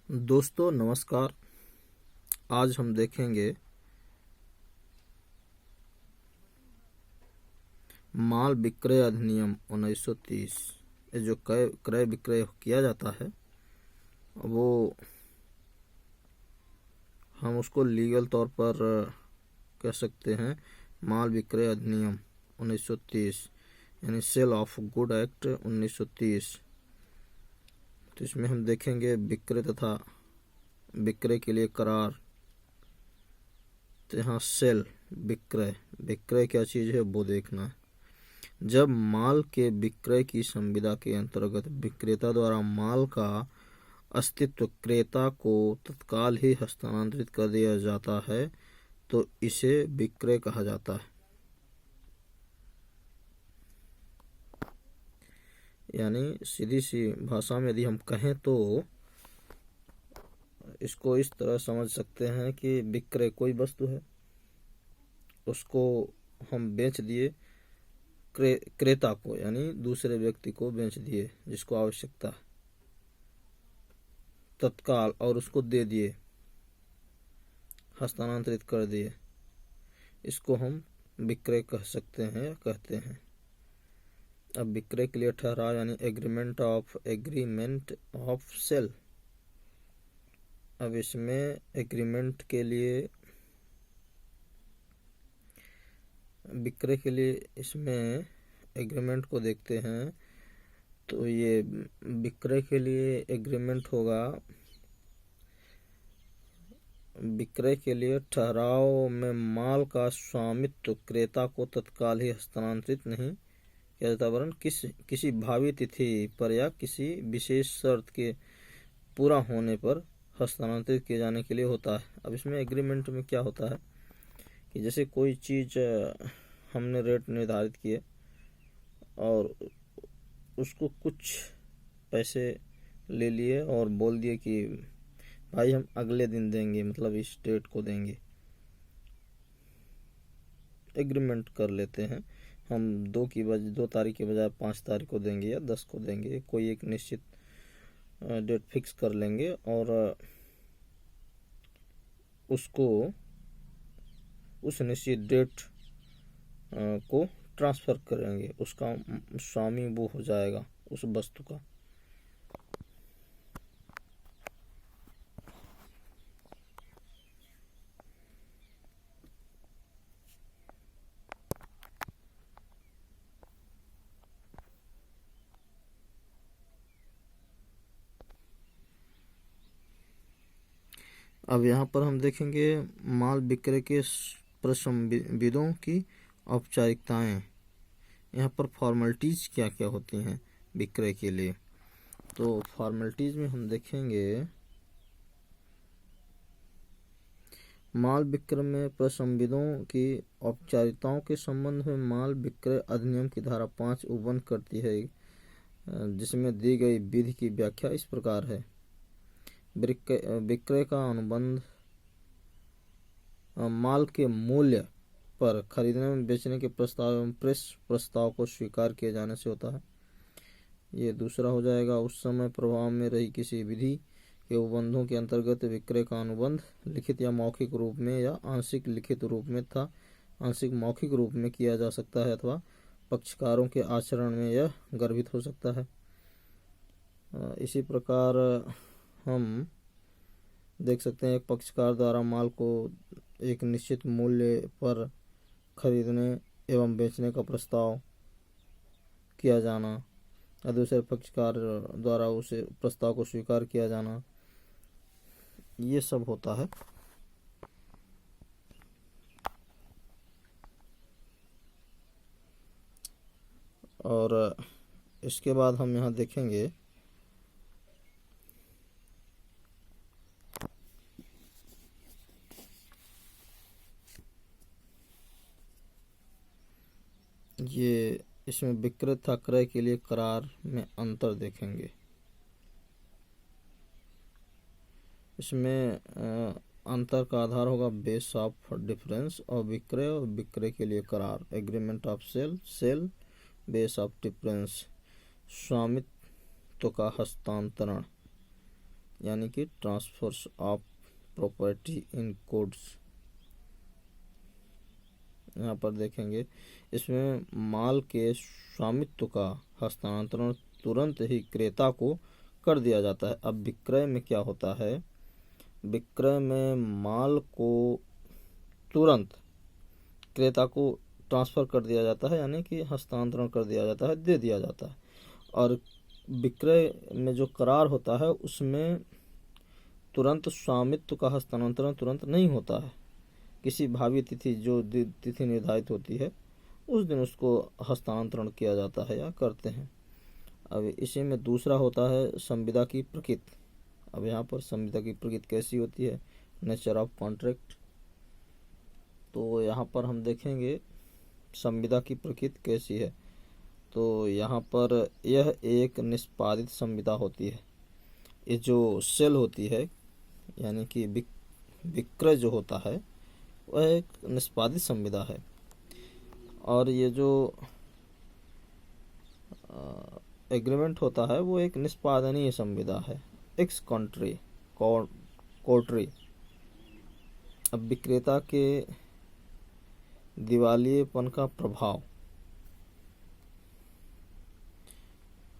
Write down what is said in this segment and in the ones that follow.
दोस्तों नमस्कार। आज हम देखेंगे माल विक्रय अधिनियम 1930। ये जो क्रय विक्रय किया जाता है वो हम उसको लीगल तौर पर कह सकते हैं माल विक्रय अधिनियम 1930 यानी सेल ऑफ गुड एक्ट 1930। तो इसमें हम देखेंगे विक्रय तथा विक्रय के लिए करार। तो यहाँ सेल विक्रय क्या चीज़ है वो देखना है। जब माल के विक्रय की संविदा के अंतर्गत विक्रेता द्वारा माल का अस्तित्व क्रेता को तत्काल ही हस्तांतरित कर दिया जाता है तो इसे विक्रय कहा जाता है। यानी सीधी सी भाषा में यदि हम कहें तो इसको इस तरह समझ सकते हैं कि विक्रय कोई वस्तु है, उसको हम बेच दिए क्रेता को, यानी दूसरे व्यक्ति को बेच दिए जिसको आवश्यकता है तत्काल, और उसको दे दिए, हस्तांतरित कर दिए। इसको हम विक्रय कह सकते हैं या कहते हैं। अब विक्रय के लिए ठहराव यानी एग्रीमेंट ऑफ सेल। अब इसमें एग्रीमेंट के लिए विक्रय के लिए इसमें एग्रीमेंट को देखते हैं तो ये विक्रय के लिए एग्रीमेंट होगा। विक्रय के लिए ठहराव में माल का स्वामित्व क्रेता को तत्काल ही हस्तांतरित नहीं किया जाता वरन किसी भावी तिथि पर या किसी विशेष शर्त के पूरा होने पर हस्तांतरित किए जाने के लिए होता है। अब इसमें एग्रीमेंट में क्या होता है कि जैसे कोई चीज़ हमने रेट निर्धारित किए और उसको कुछ पैसे ले लिए और बोल दिए कि भाई हम अगले दिन देंगे, मतलब इस डेट को देंगे। एग्रीमेंट कर लेते हैं हम 2 तारीख के बजाय 5 तारीख को देंगे या 10 को देंगे, कोई एक निश्चित डेट फिक्स कर लेंगे और उसको उस निश्चित डेट को ट्रांसफ़र करेंगे, उसका स्वामी वो हो जाएगा उस वस्तु का। अब यहाँ पर हम देखेंगे माल विक्रय के प्रसंविदों की औपचारिकताएं। यहाँ पर फॉर्मेलिटीज़ क्या क्या होती हैं विक्रय के लिए। तो फॉर्मेलिटीज़ में हम देखेंगे माल विक्रय में प्रसंविदों की औपचारिकताओं के संबंध में माल विक्रय अधिनियम की धारा 5 उल्लंघन करती है, जिसमें दी गई विधि की व्याख्या इस प्रकार है। विक्रय का अनुबंध माल के मूल्य पर खरीदने में बेचने के प्रस्ताव एवं प्रेस प्रस्ताव को स्वीकार किए जाने से होता है। ये दूसरा हो जाएगा। उस समय प्रभाव में रही किसी विधि के उपबंधों के अंतर्गत विक्रय का अनुबंध लिखित या मौखिक रूप में या आंशिक लिखित रूप में तथा आंशिक मौखिक रूप में किया जा सकता है अथवा पक्षकारों के आचरण में यह गर्भित हो सकता है। इसी प्रकार हम देख सकते हैं एक पक्षकार द्वारा माल को एक निश्चित मूल्य पर खरीदने एवं बेचने का प्रस्ताव किया जाना और दूसरे पक्षकार द्वारा उसे प्रस्ताव को स्वीकार किया जाना, ये सब होता है। और इसके बाद हम यहाँ देखेंगे ये इसमें विक्रय तथा क्रय के लिए करार में अंतर देखेंगे। इसमें अंतर का आधार होगा बेस ऑफ डिफरेंस और विक्रय के लिए करार agreement of sale base of difference स्वामित्व का हस्तांतरण यानी कि transfers of property in goods. यहाँ पर देखेंगे इसमें माल के स्वामित्व का हस्तांतरण तुरंत ही क्रेता को कर दिया जाता है। अब विक्रय में क्या होता है, विक्रय में माल को तुरंत क्रेता को ट्रांसफ़र कर दिया जाता है, यानी कि हस्तांतरण कर दिया जाता है, दे दिया जाता है। और विक्रय में जो करार होता है उसमें तुरंत स्वामित्व का हस्तांतरण तुरंत नहीं होता है। किसी भावी तिथि, जो तिथि निर्धारित होती है उस दिन उसको हस्तांतरण किया जाता है या करते हैं। अब इसी में दूसरा होता है संविदा की प्रकृति। अब यहाँ पर संविदा की प्रकृति कैसी होती है, नेचर ऑफ कॉन्ट्रैक्ट। तो यहाँ पर हम देखेंगे संविदा की प्रकृति कैसी है। तो यहाँ पर यह एक निष्पादित संविदा होती है। ये जो सेल होती है, यानी कि विक्रय जो होता है वह एक निष्पादित संविदा है। और ये जो एग्रीमेंट होता है वो एक निष्पादनीय संविदा है, एक्स कोर्टरी। अब विक्रेता के दिवालियेपन का प्रभाव,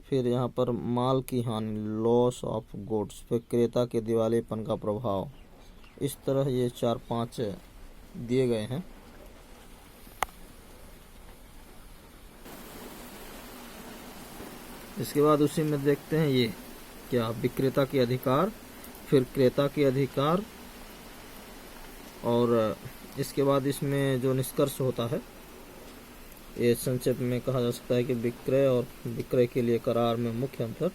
फिर यहाँ पर माल की हानि, लॉस ऑफ गुड्स, फिर क्रेता के दिवालियेपन का प्रभाव। इस तरह ये 4-5 दिए गए हैं। इसके बाद उसी में देखते हैं ये क्या, विक्रेता के अधिकार, फिर क्रेता के अधिकार, और इसके बाद इसमें जो निष्कर्ष होता है ये संक्षेप में कहा जा सकता है कि विक्रय और विक्रय के लिए करार में मुख्य अंतर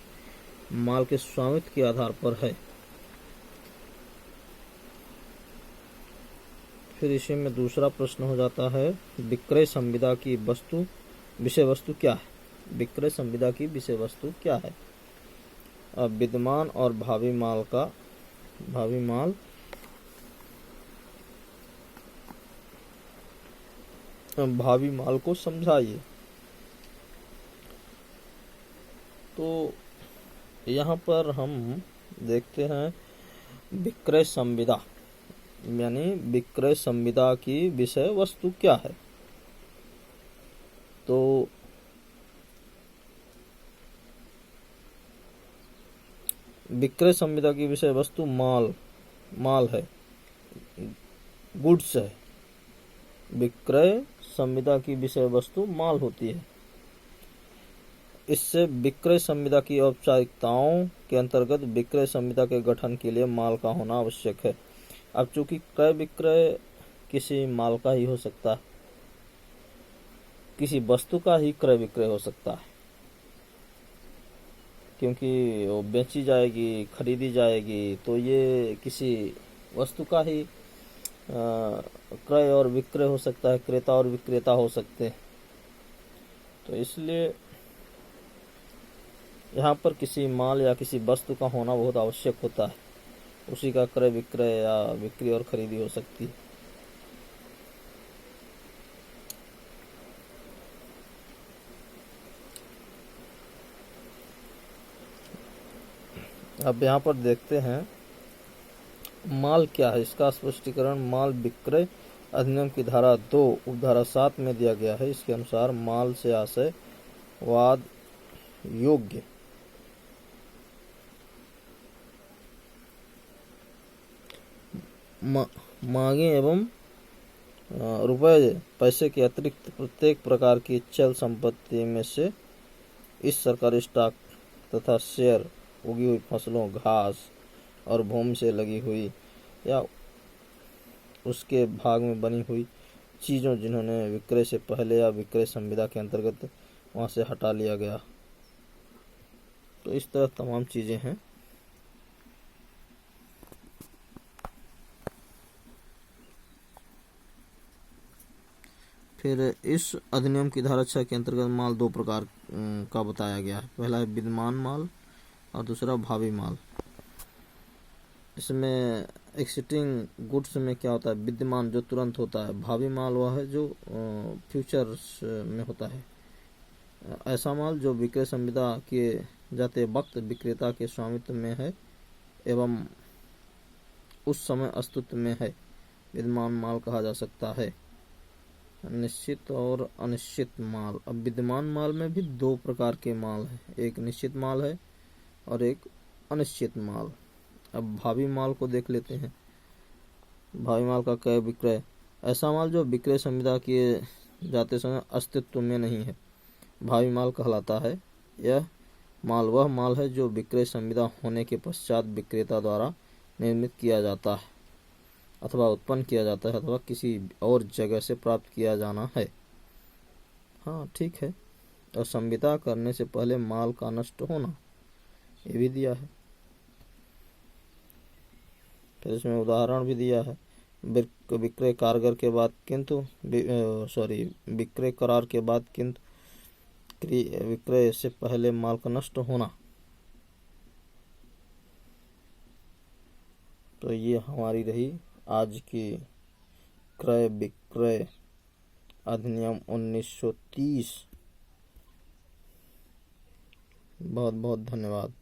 माल के स्वामित्व के आधार पर है। फिर इसी में दूसरा प्रश्न हो जाता है, विक्रय संविदा की विषय वस्तु क्या है। विक्रय संविदा की विषय वस्तु क्या है। अब विद्यमान और भावी माल को समझाइए। तो यहाँ पर हम देखते हैं विक्रय संविदा, यानी विक्रय संविदा की विषय वस्तु क्या है। तो विक्रय संविदा की विषय वस्तु माल है, गुड्स है। विक्रय संविदा की विषय वस्तु माल होती है। इससे विक्रय संविदा की औपचारिकताओं के अंतर्गत विक्रय संविदा के गठन के लिए माल का होना आवश्यक है। अब चूंकि क्रय विक्रय किसी माल का ही हो सकता है, किसी वस्तु का ही क्रय विक्रय हो सकता है, क्योंकि वो बेची जाएगी, खरीदी जाएगी, तो ये किसी वस्तु का ही क्रय और विक्रय हो सकता है, क्रेता और विक्रेता हो सकते हैं। तो इसलिए यहाँ पर किसी माल या किसी वस्तु का होना बहुत आवश्यक होता है, उसी का क्रय विक्रय या बिक्री और खरीदी हो सकती है। अब यहाँ पर देखते हैं माल क्या है। इसका स्पष्टीकरण माल विक्रय अधिनियम की धारा 2 उपधारा 7 में दिया गया है। इसके अनुसार माल से आशय वाद योग्य मांगे एवं रुपये पैसे के अतिरिक्त प्रत्येक प्रकार की चल संपत्ति में से इस सरकारी स्टॉक तथा शेयर, उगी हुई फसलों, घास और भूमि से लगी हुई या उसके भाग में बनी हुई चीज़ों जिन्होंने विक्रय से पहले या विक्रय संविदा के अंतर्गत वहाँ से हटा लिया गया। तो इस तरह तमाम चीज़ें हैं। फिर इस अधिनियम की धारा 6 के अंतर्गत माल 2 प्रकार का बताया गया है। पहला है विद्यमान माल और दूसरा भावी माल। इसमें एक्सिस्टिंग गुड्स में क्या होता है, विद्यमान जो तुरंत होता है, भावी माल वह है जो फ्यूचर्स में होता है। ऐसा माल जो विक्रय संविदा किए जाते वक्त विक्रेता के स्वामित्व में है एवं उस समय अस्तित्व में है विद्यमान माल कहा जा सकता है। निश्चित और अनिश्चित माल। अब विद्यमान माल में भी दो प्रकार के माल हैं, एक निश्चित माल है और एक अनिश्चित माल। अब भावी माल को देख लेते हैं। भावी माल का क्रय विक्रय, ऐसा माल जो विक्रय संविदा किए जाते समय अस्तित्व में नहीं है, भावी माल कहलाता है। यह माल वह माल है जो विक्रय संविदा होने के पश्चात विक्रेता द्वारा निर्मित किया जाता है अथवा उत्पन्न किया जाता है अथवा किसी और जगह से प्राप्त किया जाना है। हाँ ठीक है। और संविदा करने से पहले माल का नष्ट होना, ये भी दिया है। फिर इसमें उदाहरण भी दिया है। विक्रय कारगर के बाद विक्रय करार के बाद किंतु विक्रय से पहले माल का नष्ट होना। तो ये हमारी रही आज की क्रय विक्रय अधिनियम 1930। बहुत बहुत धन्यवाद।